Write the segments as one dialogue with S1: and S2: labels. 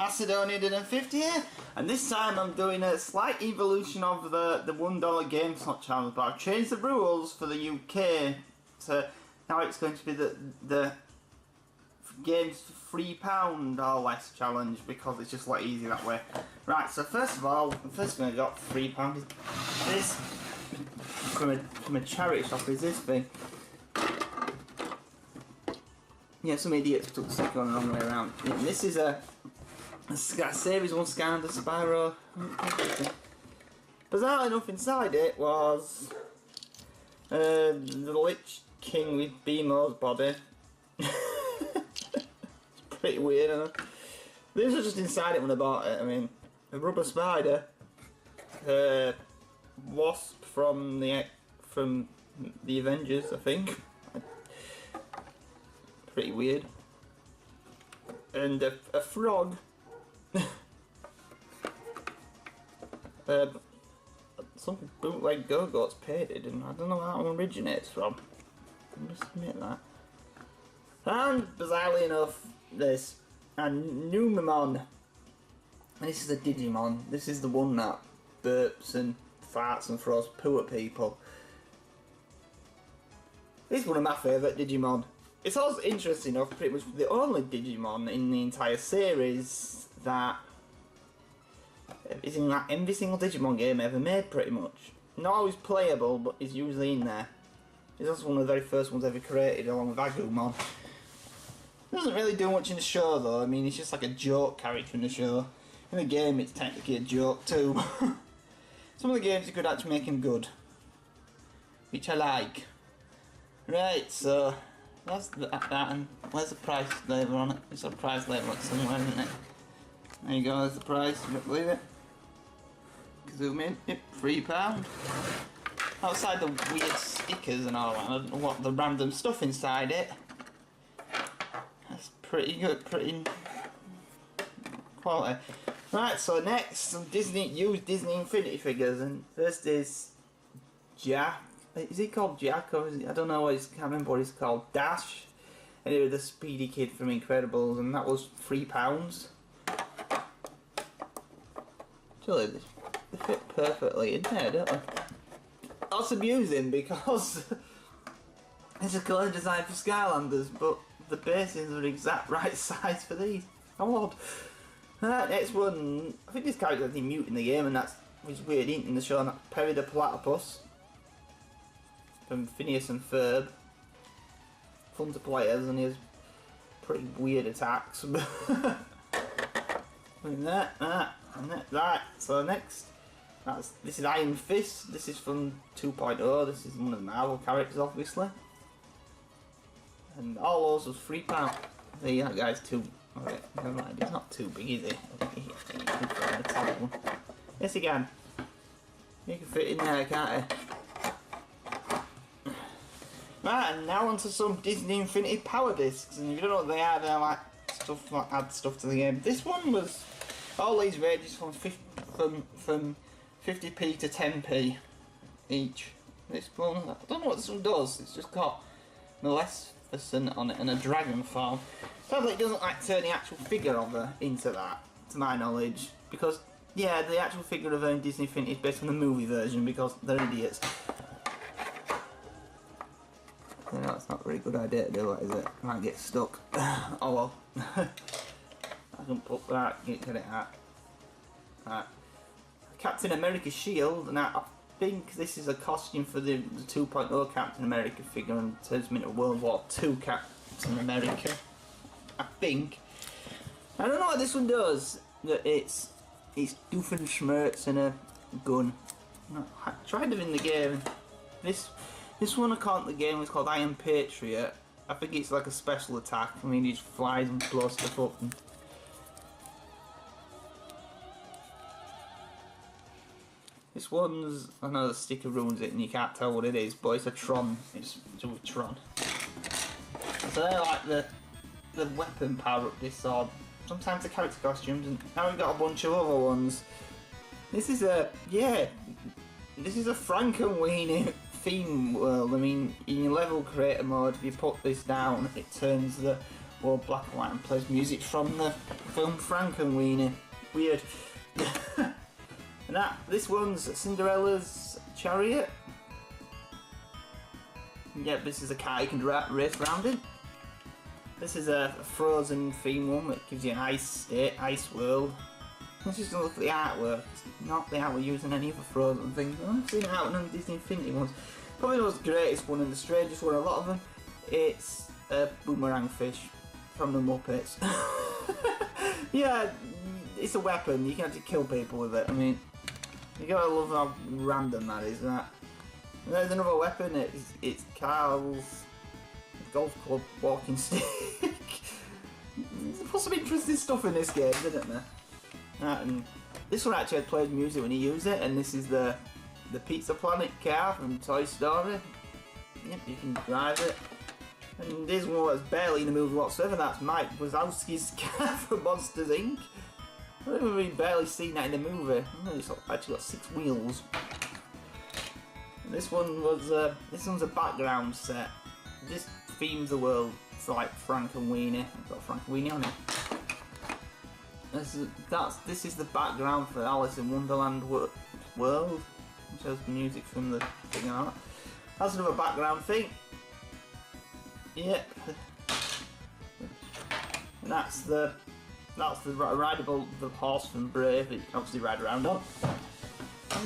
S1: Macedonia 150 here, and this time I'm doing a slight evolution of the $1 game slot challenge, but I've changed the rules for the UK to now it's going to be the games for £3 or less challenge, because it's just a lot easier that way. Right, so first of all, the first thing I got for £3 is this from a charity shop. Is this thing? Yeah, some idiots took the second one the wrong way around. And this is a Series 1 Skylanders Spyro. Bizarrely enough, inside it was the Lich King with BMO's body. It's pretty weird, isn't it? This was just inside it when I bought it. I mean, a rubber spider, wasp from the Avengers, I think. Pretty weird. And a frog. Some bootleg Go-Go's painted, and I don't know where that one originates from. I'll just admit that. And bizarrely enough, there's a Numemon. And this is a Digimon. This is the one that burps and farts and throws poo at people. This is one of my favourite Digimon. It's also interesting enough, pretty much the only Digimon in the entire series that is in like every single Digimon game ever made, pretty much. Not always playable, but is usually in there. He's also one of the very first ones ever created, along with Agumon. Doesn't really do much in the show though. I mean, he's just like a joke character in the show. In the game, it's technically a joke too. Some of the games you could actually make him good, which I like. Right, so that's that, and where's the price label on it? It's a price label somewhere, isn't it? There you go, there's the price, you don't believe it? Zoom in, yep, £3. Outside the weird stickers and all that, I don't know what the random stuff inside it. That's pretty good, pretty quality. Right, so next, some used Disney Infinity figures, and first is Jack. Is he called Jack, or is he, I don't know, I can't remember what he's called. Dash. Anyway, the speedy kid from Incredibles, and that was £3. Actually, they fit perfectly in there, don't they? That's amusing because it's a colour design for Skylanders, but the basins are the exact right size for these. How odd. Next one, I think this character is mute in the game, and that's weird in the show, and that's Perry the Platypus from Phineas and Ferb. Fun to play as, and he has pretty weird attacks. And that. Right, so next, this is Iron Fist. This is from 2.0. This is one of the Marvel characters, obviously. And all those was £3. There you go, guys. Okay, never mind. He's not too big, is he? He can fit in the top one. Yes, he can. He can fit in there, can't he? Right, and now onto some Disney Infinity Power Discs. And if you don't know what they are, they're like stuff that add stuff to the game. This one was. All these ranges from 50p to 10p each. This one, I don't know what this one does. It's just got Maleficent on it and a dragon form. Sadly, it doesn't like turn the actual figure of her into that, to my knowledge, because yeah, the actual figure of her in Disney Infinity is based on the movie version because they're idiots. You know, it's not a very good idea to do that, is it? I might get stuck. Oh well. I can put that, get it out. Right. Captain America shield, and I think this is a costume for the 2.0 Captain America figure and turns him into World War II Captain America. I think. I don't know what this one does. It's Doofenshmirtz and a gun. I tried it in the game. This one I can't. The game was called Iron Patriot. I think it's like a special attack. I mean, he just flies and blows stuff up. And this one's, I know the sticker ruins it and you can't tell what it is, but it's a Tron. It's a Tron. So they're like the weapon power up this sword. Sometimes the character costumes, and now we've got a bunch of other ones. This is a Frankenweenie theme world. I mean, in your level creator mode, if you put this down, it turns the wore black and white and plays music from the film Frankenweenie. Weird. And this one's Cinderella's Chariot. Yep, this is a car you can race around in. This is a Frozen theme one that gives you an ice state, ice world. Let's just look at the artwork. It's not the artwork using any other Frozen things. I've seen it out in the Disney Infinity ones. Probably the most greatest one and the strangest one, a lot of them. It's a boomerang fish from the Muppets. Yeah, it's a weapon. You can actually kill people with it. I mean, you gotta love how random that is. That. And there's another weapon. It's Carl's golf club walking stick. There's some interesting stuff in this game, isn't there? And this one actually plays music when you use it, and this is the Pizza Planet car from Toy Story. Yep, you can drive it. And there's one that's barely in the movie whatsoever. That's Mike Wazowski's car from Monsters Inc. I've really barely seen that in the movie. It's actually got 6 wheels. And this one's a background set. This themes the world. It's like Frankenweenie. It's got Frankenweenie on it. This is the background for Alice in Wonderland World, which has music from the thing on it. That's another background thing. Yep. And that's the rideable the horse from Brave that you can obviously ride around on.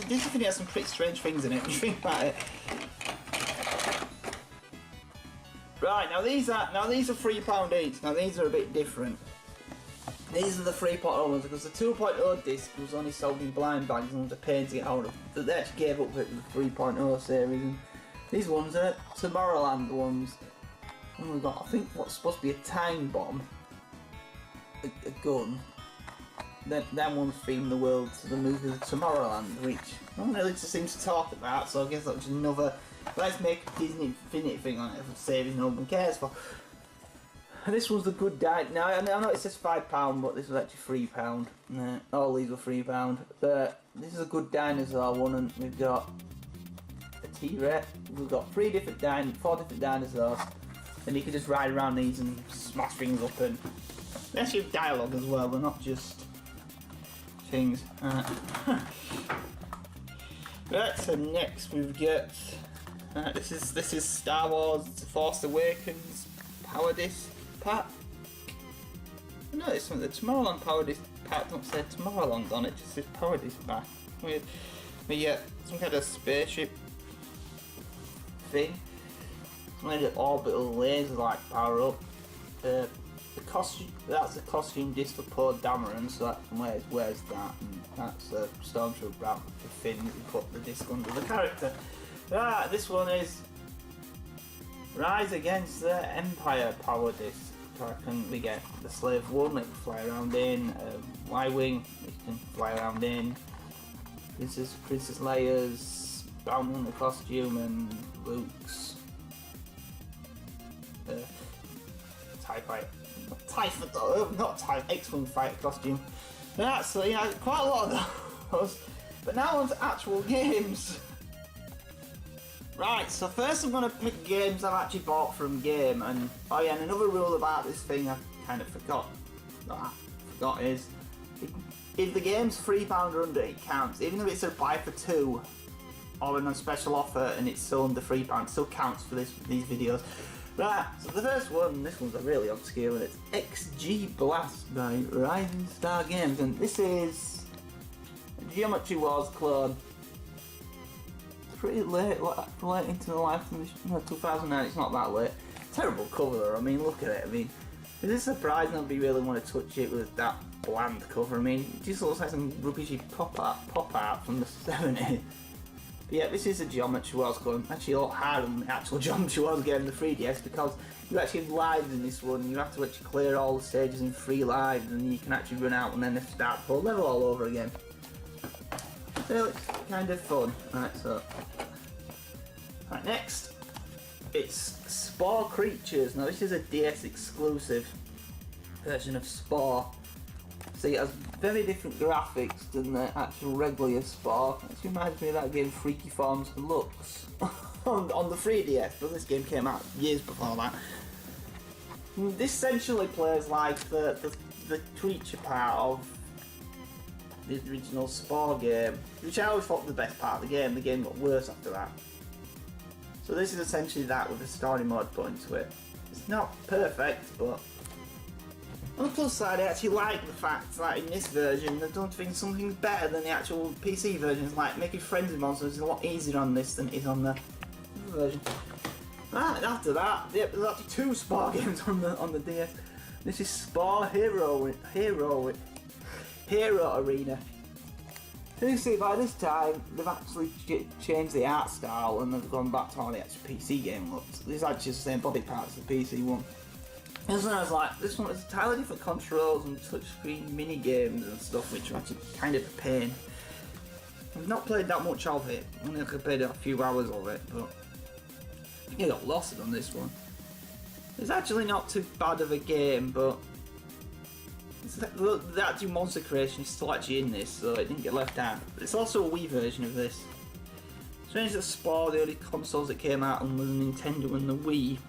S1: This thing has some pretty strange things in it when you think about it. Right, now these are £3 each. Now these are a bit different. These are the 3.0 ones because the 2.0 disc was only sold in blind bags and was a pain to get hold of. But they actually gave up with the 3.0 series. And these ones are Tomorrowland ones. And we've got, I think, what's supposed to be a time bomb, a gun. Then ones theme the world to the movie Tomorrowland, which no one really seems to talk about. So I guess that's another. Let's make a Disney Infinity thing on it for savings no one cares for. And this one's the Good Die. Now I know it says £5, but this was actually £3. All these were £3. This is a Good Dinosaur one, and we've got a T-Rex. We've got 4 different dinosaurs, and you can just ride around these and smash things up. And they actually have dialogue as well. They're not just things. Right. So next we've got this is Star Wars: The Force Awakens Power Disc pack. I noticed the Tomorrowland Power Disc pack don't say Tomorrowland on it, just says Power Disc pack. Weird. But yeah, some kind of spaceship thing. Some kind of orbital laser like power up. The costume, that's the costume disc for Poe Dameron, so that where's that, and that's a Stormtrooper out with the fin that you put the disc under the character. Right, this one is Rise Against the Empire Power Disc. We get the Slave 1 that you can fly around in, Y-Wing that you can fly around in, Princess Leia's Bounty Hunter costume, and Luke's X-Wing fighter costume. That's quite a lot of those. But now on to actual games. Right, so first I'm going to pick games I've actually bought from Game, and and another rule about this thing I kind of forgot is if the game's £3 or under, it counts. Even if it's a buy for 2 or on a special offer and it's still under £3, it still counts for these videos. Right, so the first one, this one's a really obscure one, it's XG Blast by Rising Star Games, and this is a Geometry Wars clone. Pretty late into the life of 2009, it's not that late. Terrible cover, I mean, look at it. I mean, is it surprising that we really want to touch it with that bland cover? I mean, it just looks like some rubbishy pop art from the 70s. But yeah, this is a Geometry Wars clone. Actually a lot harder than the actual Geometry Wars game in the 3DS, because you actually have lives in this one. You have to actually clear all the stages in 3 lives, and you can actually run out and then start the whole level all over again. So it's kind of fun. Right, next, it's Spore Creatures. Now this is a DS exclusive version of Spore. So it has very different graphics than the actual regular Spore. It reminds me of that game Freaky Forms Deluxe on the 3DS, but this game came out years before that. This essentially plays like the creature part of the original Spore game, which I always thought was the best part of the game. The game got worse after that. So this is essentially that with a story mode put into it. It's not perfect, but on the plus side, I actually like the fact that in this version they've done something better than the actual PC versions, like making friends with monsters is a lot easier on this than it is on the version. Right, after that, yep, there's actually 2 Spore games on the DS. This is Spore Hero Arena. So you see, by this time they've actually changed the art style and they've gone back to how the actual PC game looks. This is actually the same body parts as the PC one. This one has this one has entirely different controls and touchscreen mini games and stuff, which are actually kind of a pain. I've not played that much of it. I only played a few hours of it, but I think I got lost on this one. It's actually not too bad of a game, but the actual monster creation is still actually in this, so it didn't get left out. But it's also a Wii version of this. Strange that Spore, the only consoles that came out on the Nintendo and the Wii,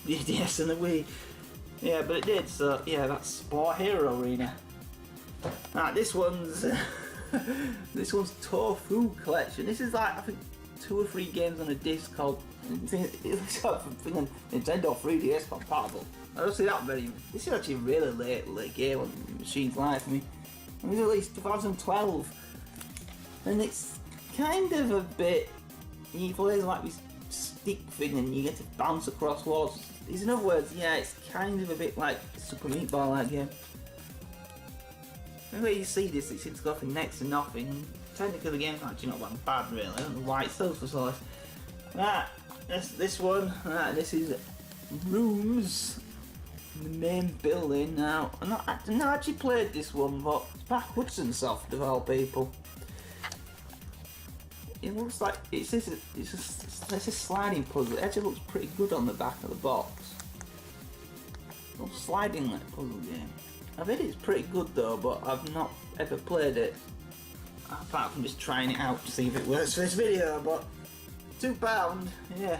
S1: the DS and the Wii. Yeah, but it did, so yeah, that's Spore Hero Arena. Right, this one's this one's Tofu Collection. This is like, I think, 2 or 3 games on a disc called it's got a Nintendo 3DS compatible. I don't see that very. This is actually a really late game on the machine's life. I mean, it was released 2012, and it's kind of a bit. You play like this stick thing, and you get to bounce across walls. In other words, yeah, it's kind of a bit like Super Meat Ball like game. The way you see this, it seems to go for next to nothing. Technically, the game's actually not that bad, really. I don't know why it's so slice. Right, this one. Right, this is rooms. The main building. Now, I've not actually played this one, but it's by Hudson Soft of all people. It looks like it's a sliding puzzle. It actually looks pretty good on the back of the box. A little sliding like puzzle game. I bet it's pretty good though, but I've not ever played it. Apart from just trying it out to see if it works for this video, but £2, yeah.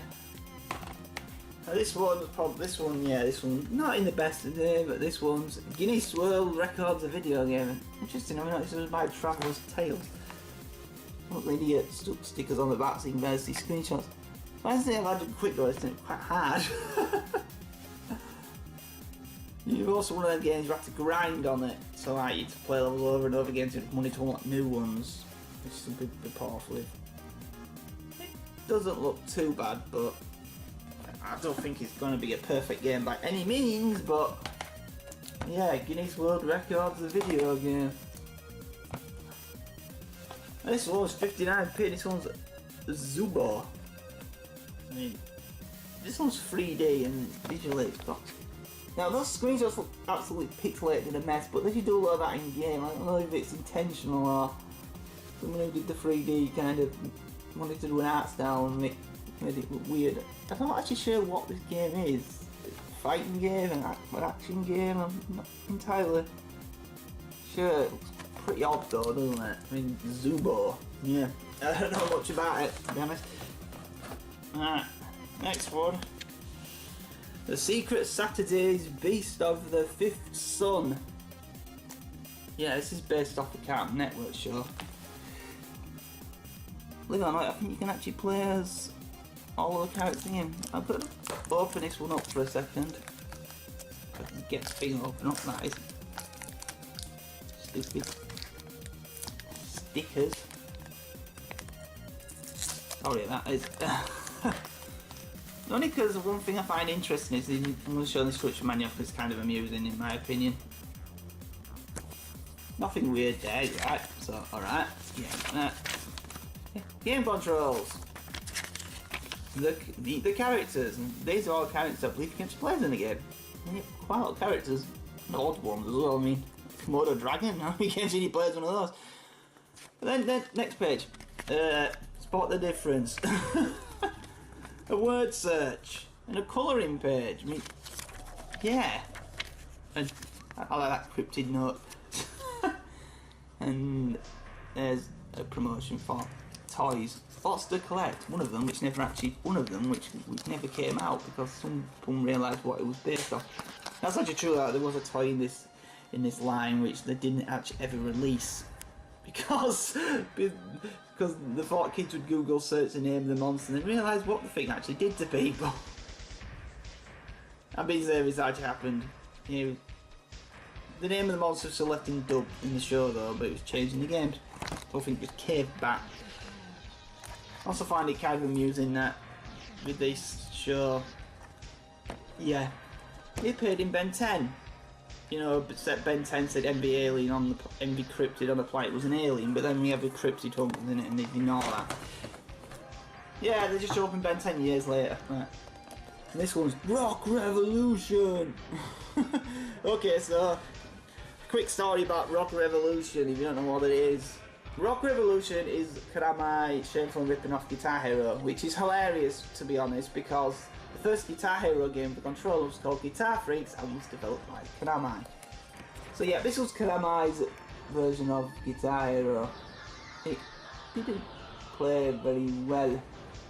S1: Now this one, not in the best of day, but this one's Guinness World Records of video game. Interesting, I mean, this was by Traveller's Tales. What the idiot stuck stickers on the back so you can better see screenshots. I think I've had a quick go, it's quite hard. You've also one of the games you have to grind on it, so like you have to play levels over and over again to get money to unlock new ones, which is a bit powerful. It doesn't look too bad, but I don't think it's going to be a perfect game by any means, but yeah, Guinness World Records of video game. This one's 59p, this one's Zubo. I mean, this one's 3D and visually it's got. Now those screenshots look absolutely pixelated and a mess, but they should do a lot of that in game. I don't know if it's intentional or someone who did the 3D kind of wanted to do an art style and made it look weird. I'm not actually sure what this game is. It's a fighting game, an action game, I'm not entirely sure. It looks pretty odd though, doesn't it? I mean, Zubo. Yeah, I don't know much about it, to be honest. Alright, next one. The Secret Saturdays Beast of the Fifth Son. Yeah, this is based off the Cartoon Network show. Believe it or not, I think you can actually play as all of the characters in. I'm going to open this one up for a second. If I can get the thing open up, that is. Stupid stickers. Oh yeah, that is. Only because one thing I find interesting is I'm going to show the instruction manual because it's kind of amusing in my opinion. Nothing weird there, right? So, alright. Yeah, game controls. The characters, and these are all characters I believe you can just play in the game. Quite a lot of characters, odd ones as well. I mean, Komodo Dragon, you can't see any players one of those. But then next page, spot the difference. A word search and a colouring page. I mean, yeah. And I like that cryptid note. And there's a promotion for toys. Lots to collect. One of them which never came out because someone realised what it was based off. That's actually true. That there was a toy in this line which they didn't actually ever release because the thought kids would Google search the name of the monster and then realise what the thing actually did to people. I'm being serious, that actually happened. You know, the name of the monster was still left in dub in the show though, but it was changed in the games. I think it was caved back. I also find it kind of amusing that with this show, yeah, he appeared in Ben 10. You know, except Ben 10 said MV alien on the MV cryptid on the planet was an alien, but then we have the cryptid hunters in it and they ignore that. Yeah, they just opened Ben 10 years later. Right. And this one's Rock Revolution. Okay, so quick story about Rock Revolution if you don't know what it is. Rock Revolution is Konami shameful ripping off Guitar Hero, which is hilarious to be honest because the first Guitar Hero game for controller was called Guitar Freaks and was developed by Konami. So yeah, this was Konami's version of Guitar Hero. It didn't play very well.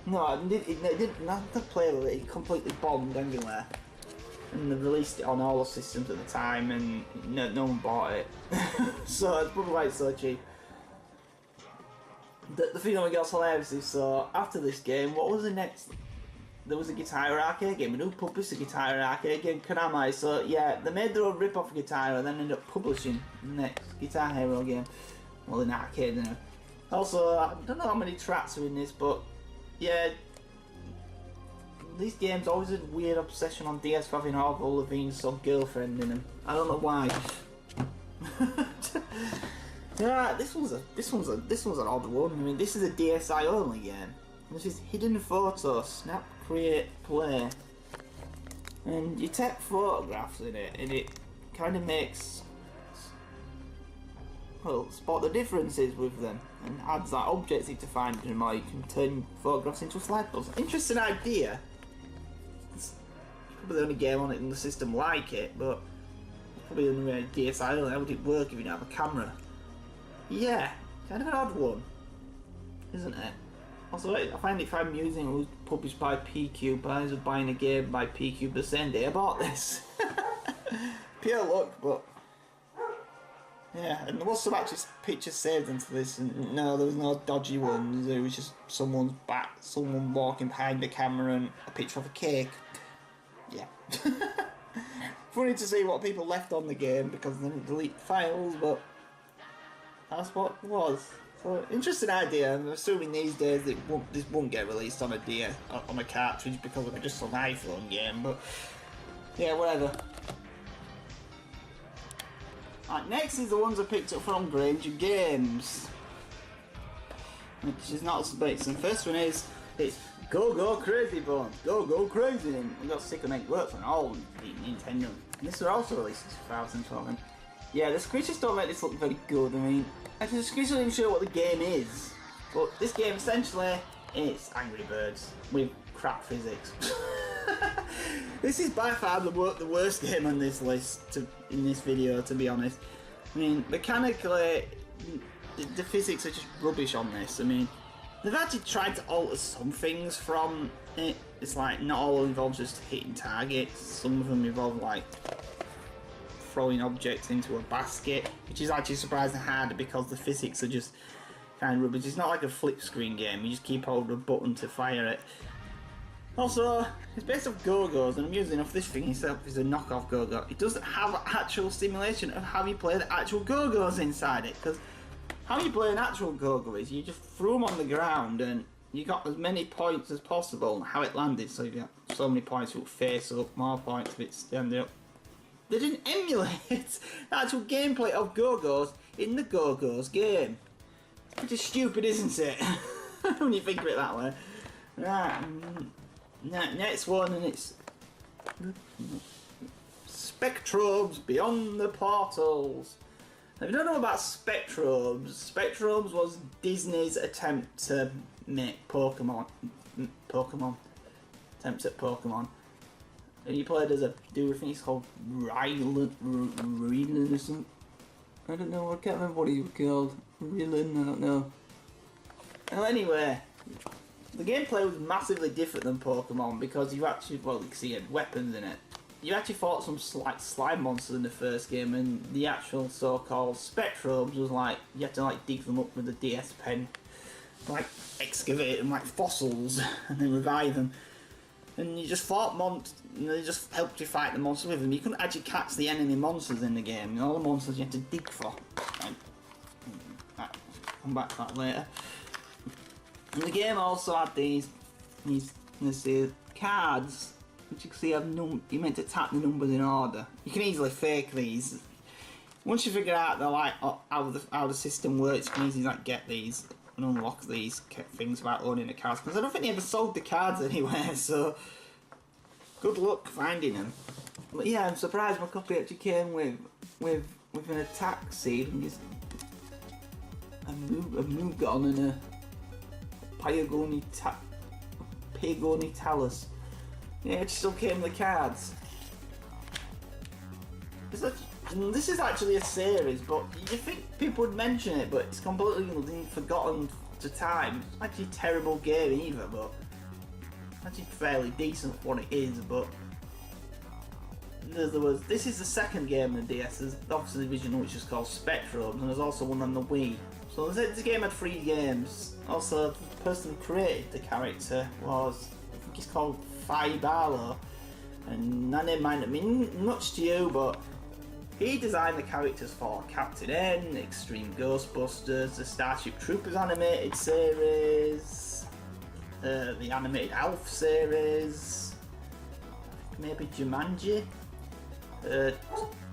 S1: No, it didn't not play well, it completely bombed everywhere. And they released it on all the systems at the time and no one bought it. So it's probably why it's so cheap. The thing that gets hilarious is, so after this game, what was the next? There was a Guitar Hero arcade game, and who published the Guitar Hero arcade game? Konami. So yeah, they made their own rip-off of Guitar Hero and then ended up publishing the next Guitar Hero game. Well, in arcade, you know. Also, I don't know how many tracks are in this, but yeah, these games always had a weird obsession on DS for having Avril Lavigne's song Girlfriend in them. I don't know why. Yeah, this one's an odd one. I mean, this is a DSi only game. This is hidden photo, snap, create, play, and you take photographs in it, and it kind of makes spot the differences with them, and adds like objects you to find them, or you can turn photographs into slide puzzles. Interesting idea. It's probably the only game on it in the system like it, but it's probably the only DSi only. How would it work if you didn't have a camera? Yeah, kind of an odd one, isn't it? Also, I find it quite amusing. It was published by PQ, but I was buying a game by PQ the same day I bought this. Pure luck, but yeah, and there was some actually pictures saved into this, and no, there was no dodgy ones. It was just someone's back, someone walking behind the camera, and a picture of a cake. Yeah. Funny to see what people left on the game because they didn't delete files, but that's what it was. So, interesting idea. I'm assuming these days this won't get released on a cartridge because it'll be just an iPhone game, but yeah, whatever. Right, next is the ones I picked up from Granger Games, which is not some. First one is it's Go Crazy Bones, Go Crazy, and we got sick of make works on all Nintendo. And this was also released in 2012. And yeah, the screeches don't make this look very good. I mean, actually the screeches don't even show what the game is. But this game essentially is Angry Birds with crap physics. This is by far the worst game on this list in this video, to be honest. I mean, mechanically, the physics are just rubbish on this. I mean, they've actually tried to alter some things from it. It's like not all involves just hitting targets. Some of them involve like throwing objects into a basket, which is actually surprisingly hard because the physics are just kind of rubbish. It's not like a flip screen game. You just keep holding a button to fire it. Also, it's based off Go-Go's, and amusing enough, this thing itself is a knockoff Go-Go. It doesn't have actual simulation of how you play the actual Go-Go's inside it, because how you play an actual Go-Go is you just throw them on the ground and you got as many points as possible and how it landed, so you got so many points if it face up, more points if it's standing up. They didn't emulate the actual gameplay of Go-Go's in the Go-Go's game. It's pretty stupid, isn't it? When you think of it that way. Right. Next one, and it's Spectrobes Beyond the Portals. Now, if you don't know about Spectrobes was Disney's attempt to make Pokemon. Attempts at Pokemon. And you played as a dude, I think he's called Rylan or something. I don't know, I can't remember what he was called. Rylan, I don't know. Well, anyway, the gameplay was massively different than Pokemon because you actually, well, you can see you had weapons in it. you actually fought some like slime monsters in the first game, and the actual so-called spectrobes was like you had to like dig them up with a DS pen, like excavate them like fossils, and then revive them. And you just fought monsters, and they just helped you fight the monsters with them. You couldn't actually catch the enemy monsters in the game. All the monsters you had to dig for. Come back to that later. And the game also had these let's see, cards, which you can see have you're meant to tap the numbers in order. You can easily fake these. Once you figure out like how the system works, you can easily like get these and unlock these things without owning the cards. Because I don't think they ever sold the cards anywhere, so good luck finding them. But yeah, I'm surprised my copy actually came with an attack seed and just a Mugon and a Pagoni Talus. Yeah, it still came with the cards. This is actually a series, but you think people would mention it, but it's completely forgotten to time. It's actually a terrible game either, but actually fairly decent for what it is. But this is the second game on the DS. There's obviously the original, which is called Spectrobes, and there's also one on the Wii. So this game had 3 games. Also, the person who created the character was, I think he's called Barlow, and that name might not mean much to you, but he designed the characters for Captain N, Extreme Ghostbusters, the Starship Troopers animated series, the animated Alf series, maybe Jumanji,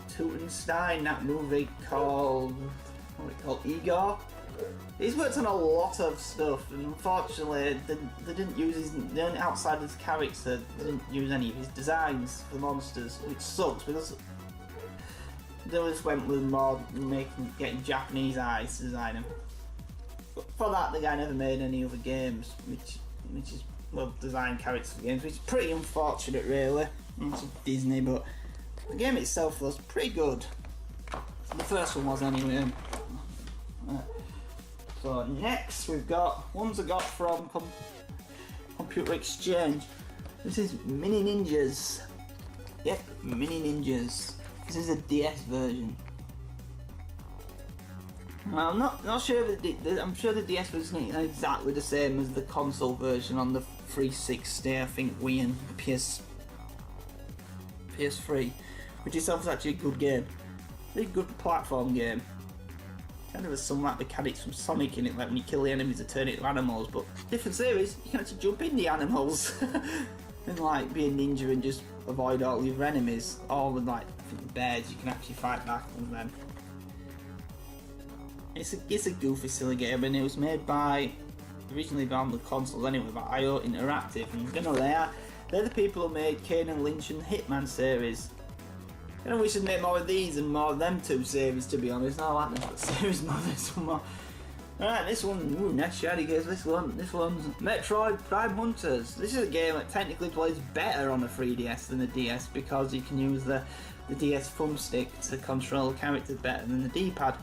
S1: Tootenstein, that movie called, Igor. He's worked on a lot of stuff, and unfortunately they didn't use the only outside his character, they didn't use any of his designs for the monsters, which sucks because they just went with more getting Japanese eyes to design them. But for that, the guy never made any other games, which is, well, designed characters for games, which is pretty unfortunate really. It's Disney, but the game itself was pretty good. The first one was anyway. So next we've got ones I got from Computer Exchange. This is Mini Ninjas. Yep, Mini Ninjas. This is a DS version. I'm not sure I'm sure the DS version is exactly the same as the console version on the 360. I think Wii and PS3, which itself is actually a good game. It's a good platform game. Kind of has some like mechanics from Sonic in it, like when you kill the enemies, they turn into animals. But different series, you can actually jump in the animals and like be a ninja and just avoid all your enemies. Or with like bears, you can actually fight back with them. It's a goofy, silly game, and it was made by originally on the consoles anyway by IO Interactive, and you know they're the people who made Kane and Lynch and the Hitman series. I wish I'd make more of these and more of them 2 series, to be honest. I like that series more than some more. Alright, this one, next shiny games, this one's Metroid Prime Hunters. This is a game that technically plays better on a 3DS than the DS because you can use the DS thumbstick to control characters better than the D-pad.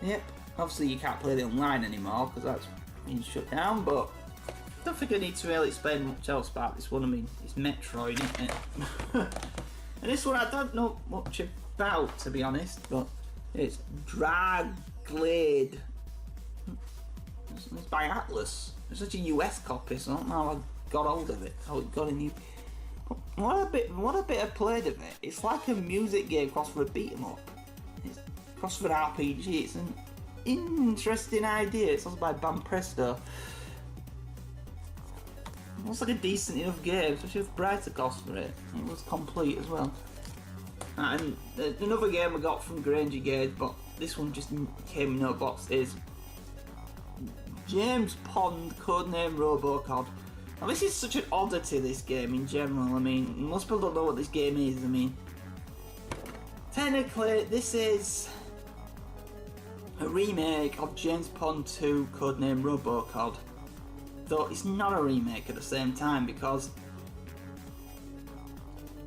S1: Yep, obviously you can't play it online anymore because that's been shut down, but I don't think I need to really explain much else about this one. I mean, it's Metroid, isn't it? And this one I don't know much about, to be honest, but it's Dragglade. It's by Atlas. It's such a US copy, so I don't know how I got hold of it, how it got in you. What a bit I played of it. It's like a music game crossed for a beat 'em up. It's crossed for an RPG. It's an interesting idea. It's also by Bam Presto. It looks like a decent enough game, especially with brighter cost for it. It was complete as well. And another game I got from Granger Gage, but this one just came in no box, is James Pond, codename Robocod. Now this is such an oddity, this game in general. I mean, most people don't know what this game is. I mean, technically this is a remake of James Pond 2, codename Robocod. Though it's not a remake at the same time, because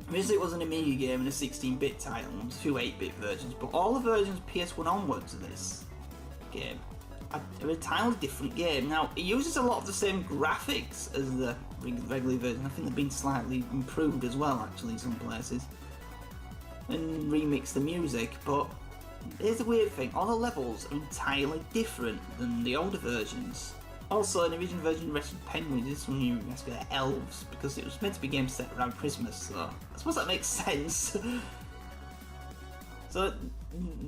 S1: obviously it was an Amiga game and a 16-bit title, and 2 8-bit versions, but all the versions PS1 onwards of this game a entirely different game. Now, it uses a lot of the same graphics as the regular version. I think they've been slightly improved as well, actually, in some places. And remix the music, but here's the weird thing, all the levels are entirely different than the older versions. Also, in the original version you rescued penguins, this one you rescued elves, because it was meant to be a game set around Christmas, so I suppose that makes sense. So,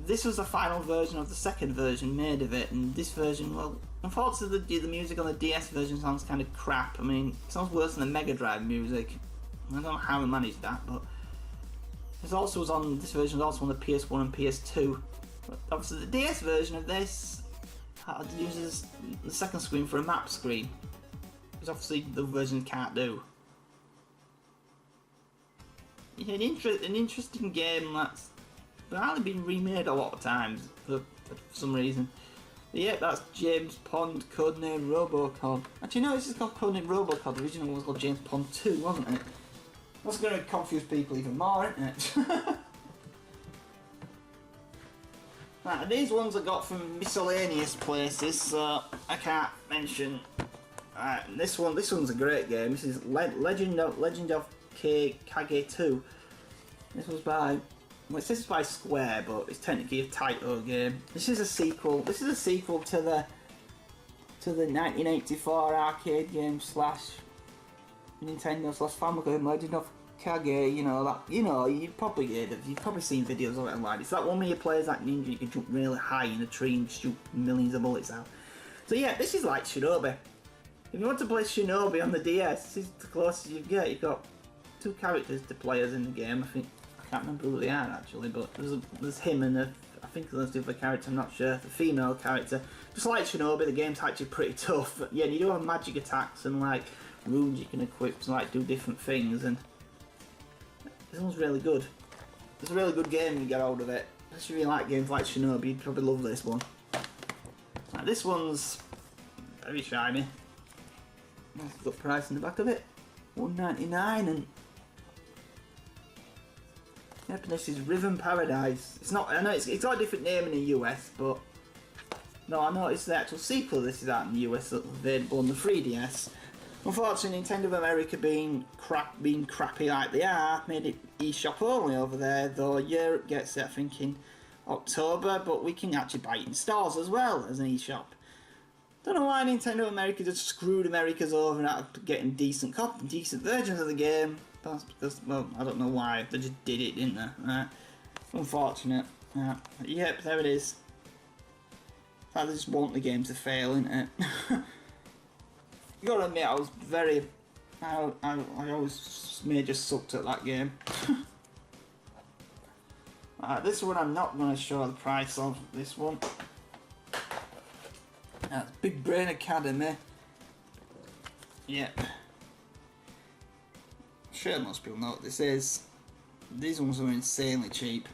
S1: this was the final version of the second version made of it, and this version, well, unfortunately the music on the DS version sounds kind of crap. I mean, it sounds worse than the Mega Drive music. I don't know how they managed that, but this version was also on the PS1 and PS2. But obviously the DS version of this uses the second screen for a map screen, which obviously the version can't do. Yeah, an interesting game that's only been remade a lot of times for some reason. But yeah, that's James Pond, codename Robocod. Actually, no, this is called codename Robocod. The original was called James Pond 2, wasn't it? That's going to confuse people even more, isn't it? Right, these ones I got from miscellaneous places, so I can't mention. This one's a great game. This is Legend of Kage 2. This was by, well, it says it's by Square, but it's technically a Taito game. This is a sequel. This is a sequel to the 1984 arcade game / Nintendo / Famicom Legend of Kage. You've probably seen videos of it online. It's that one where you play as that ninja, you can jump really high in a tree and shoot millions of bullets out. So yeah, this is like Shinobi. If you want to play Shinobi on the DS, this is the closest you get. You've got 2 characters to play as in the game. I can't remember who they are actually, but there's him and I think there's the other character, I'm not sure, the female character. Just like Shinobi, the game's actually pretty tough. Yeah, you do have magic attacks and like runes you can equip to like do different things, and this one's really good. It's a really good game when you get hold of it. If you really like games like Shinobi, you'd probably love this one. Now, this one's very shiny. Nice good price in the back of it, $1.99, and yep, this is Rhythm Paradise. It's not. I know it's got a different name in the US, but no, I know it's the actual sequel. This is out in the US, that's available on the 3DS. Unfortunately, Nintendo of America being crappy like they are, made it eShop only over there. Though Europe gets it, I think, in October, but we can actually buy it in stores as well as an eShop. Don't know why Nintendo America just screwed America's over out of getting decent versions of the game. That's because, well, I don't know why. They just did it, didn't they? Unfortunate. Yep, there it is. They just want the game to fail, innit? You gotta admit, I was very... I always just sucked at that game. This one I'm not going to show the price of, this one. That's Big Brain Academy. Yep. Sure, most people know what this is. These ones are insanely cheap.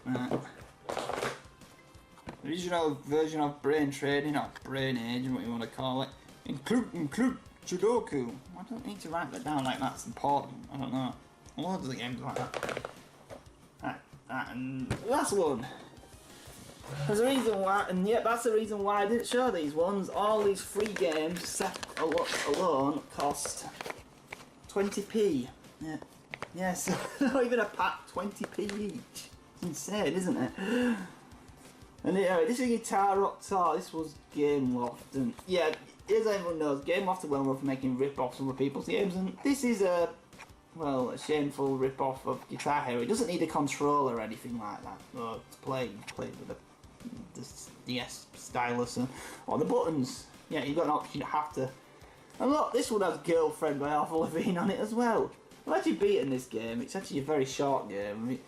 S1: Original version of Brain Training, or Brain Age, what you want to call it. Include Sudoku. I don't need to write that down like that's important. I don't know. Loads of the games like that. And last one. There's a reason why, and yep, that's the reason why I didn't show these ones. All these free games set alone cost 20p. Yeah. Yes, not even a pack, 20p each. It's insane, isn't it? And anyway, this is Guitar Rock Tour. This was Game Loft, and yeah, as everyone knows, Game Loft are well known for making rip-offs of other people's games, and this is a shameful rip-off of Guitar Hero. It doesn't need a controller or anything like that. So to play with the DS stylus or the buttons. Yeah, you've got an option, you have to. And look, this one has Girlfriend by Avril Lavigne on it as well. I've actually beaten this game. It's actually a very short game.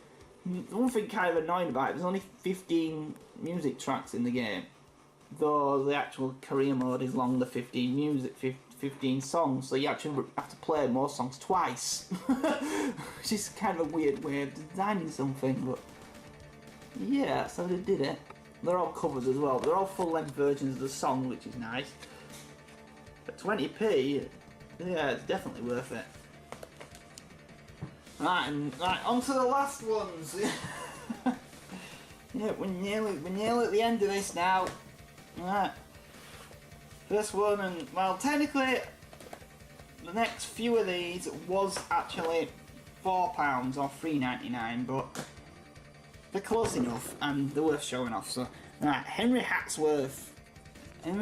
S1: The one thing kind of annoying about it, there's only 15 music tracks in the game. Though the actual career mode is longer, 15 songs, so you actually have to play most songs twice. Which is kind of a weird way of designing something, but yeah, so they did it. They're all covers as well. They're all full-length versions of the song, which is nice. But 20p, yeah, it's definitely worth it. Right, on to the last ones. Yeah, we're nearly at the end of this now. Right. First one, and well, technically, the next few of these was actually £4 or $3.99, but they're close enough and they're worth showing off. So, right, Henry Hacksworth in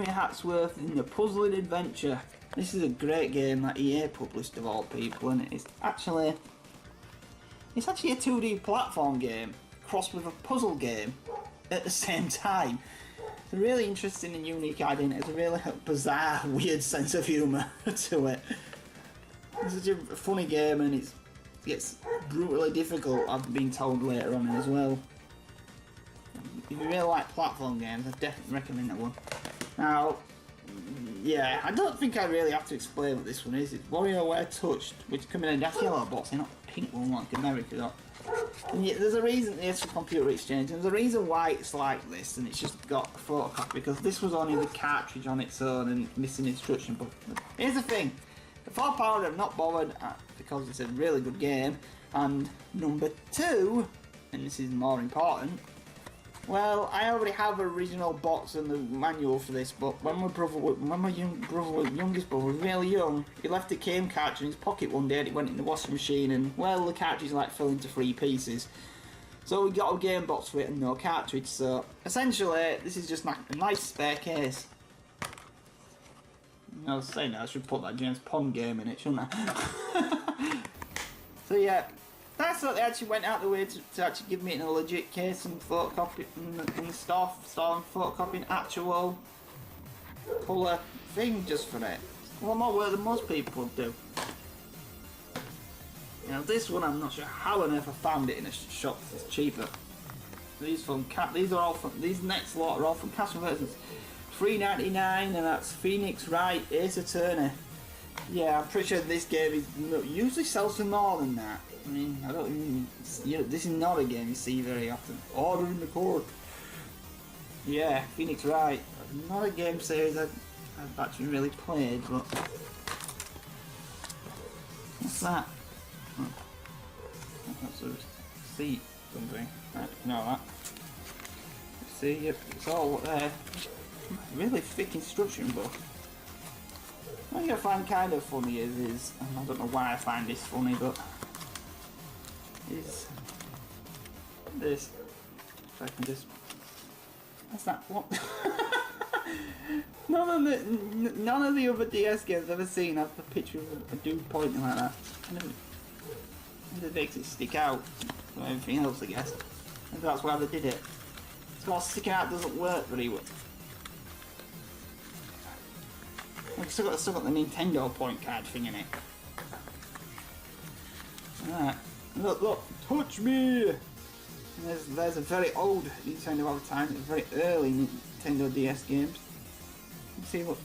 S1: the Puzzling Adventure. This is a great game that EA published of all people, and it's actually a 2D platform game crossed with a puzzle game at the same time. It's a really interesting and unique idea, and it's a really bizarre, weird sense of humour to it. It's such a funny game, and it gets brutally difficult, I've been told later on as well. If you really like platform games, I definitely recommend that one. Now, yeah, I don't think I really have to explain what this one is. It's WarioWare Touched, which comes in a daft yellow box, not a pink one like America got. And yet, there's a reason it's a computer exchange, and there's a reason why it's like this, and it's just got a photocopy, because this was only the cartridge on its own and missing instruction book. Here's the thing, the £4 I'm not bothered because it's a really good game, and number 2, and this is more important, well, I already have an original box and the manual for this, but when my youngest brother was really young, he left the game cartridge in his pocket one day and it went in the washing machine, and well, the cartridge like fell into 3 pieces. So we got a game box for it and no cartridge, so essentially this is just like a nice spare case. I was saying that I should put that James Pond game in it, shouldn't I? So yeah. That's what they actually went out the way to actually give me it in a legit case and photocopy and stuff, starting photocopying actual colour thing just for it. A lot more work than most people do. You know, this one I'm not sure how on earth I found it in a shop that's cheaper. These next lot are all from Castle Versions. $3.99, and that's Phoenix Wright Ace Attorney. Yeah, I'm pretty sure this game usually sells for more than that. I mean, I don't even... this is not a game you see very often. Order in the Court. Yeah, Phoenix Wright. Not a game series I've actually really played, but... What's that? Oh. That's a seat something. Right, know that. See, yep, it's all there. Really thick instruction book. What I find kind of funny is, and I don't know why I find this funny, but is this. If I can just. That's not what. None of the other DS games I've ever seen have a picture of a dude pointing like that. It makes it stick out from everything else, I guess. Maybe that's why they did it. So sticking out doesn't work very well. I've still got the Nintendo point card thing in it. Alright. Look, touch me! And there's a very old Nintendo advertisement, very early Nintendo DS games. You see what,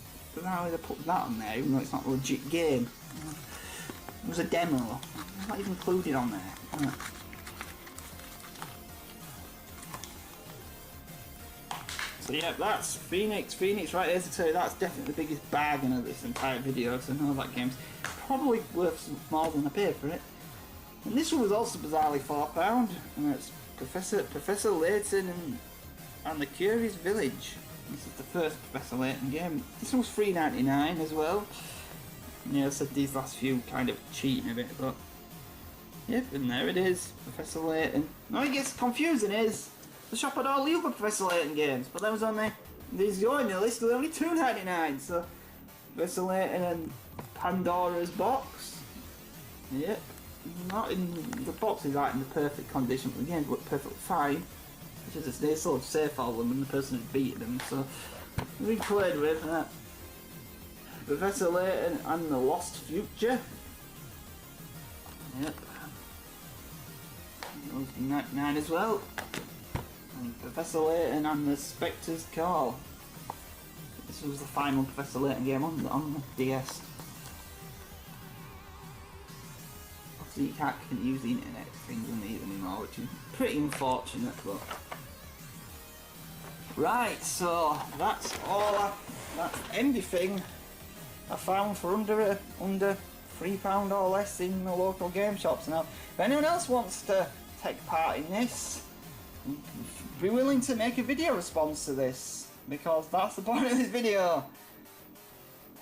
S1: how they put that on there, even though it's not a legit game. It was a demo. It's not even included on there. Right. So yeah, that's Phoenix right there to tell you, that's definitely the biggest bargain of this entire video, so I know that game's probably worth more than I paid for it. And this one was also bizarrely £4, and it's Professor Layton and the Curious Village. This is the first Professor Layton game. This one was $3.99 as well. Yeah, I said these last few kind of cheating a bit, but yep, and there it is, Professor Layton. Now it gets confusing is, the shop had all the other Professor Layton games, but there was only, these going in the list, were only $2.99, so Professor Layton and Pandora's Box. Yep, not in, the box is like in the perfect condition, but the games look perfectly fine. It's just they sort of safe all of them and the person had beat them, so we played with that. Professor Layton and the Lost Future. Yep. That was $99 as well. And Professor Layton and the Spectre's Call. This was the final Professor Layton game on the DS. Obviously you can't use the internet things on these anymore, which is pretty unfortunate, but... Right, so that's all that's everything I found for under £3 or less in the local game shops. Now, if anyone else wants to take part in this, be willing to make a video response to this, because that's the point of this video.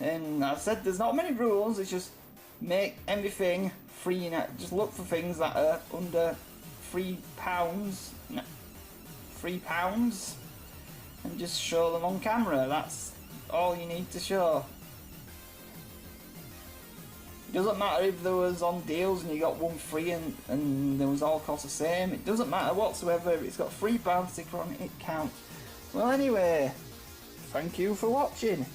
S1: And I said there's not many rules, it's just make everything free. Just look for things that are under £3. No, £3. And just show them on camera. That's all you need to show. It doesn't matter if there was on deals and you got one free and they was all cost the same. It doesn't matter whatsoever. If it's got £3 sticker on it, it counts. Well, anyway, thank you for watching.